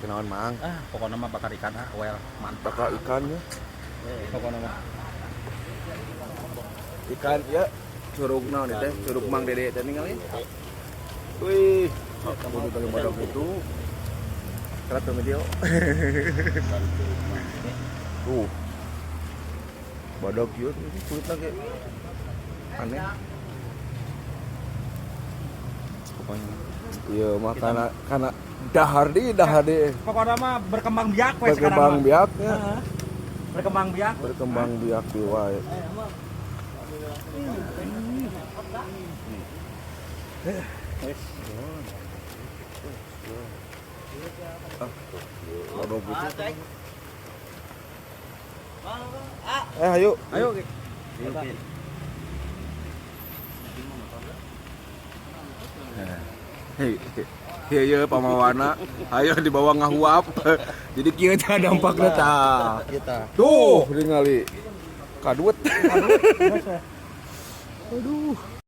Kenaon mang? Pokoknya mah bakar ikan well mantap. Bakal ikannya. Pokoknya mah Ikan ya. Curug naon teh? Curug Mang Dede teh ninggalin. Wih, kudu paling bodoh itu. Kerat tuh video. Tuh. Bodoh kieu kulit lagi. Aneh. Pokoknya. Iya, mah karena dahar deh. pokoknya mah berkembang biak we sekarang. Berkembang mah. biaknya. Berkembang biak. Berkembang biak di wae. Bodoh gitu. Ayo. Ayo. Hei, pamawana, ayo dibawa ngahuap. Jadi kieu teh dampakna tah. Tuh, ningali. Kaduet. Aduh.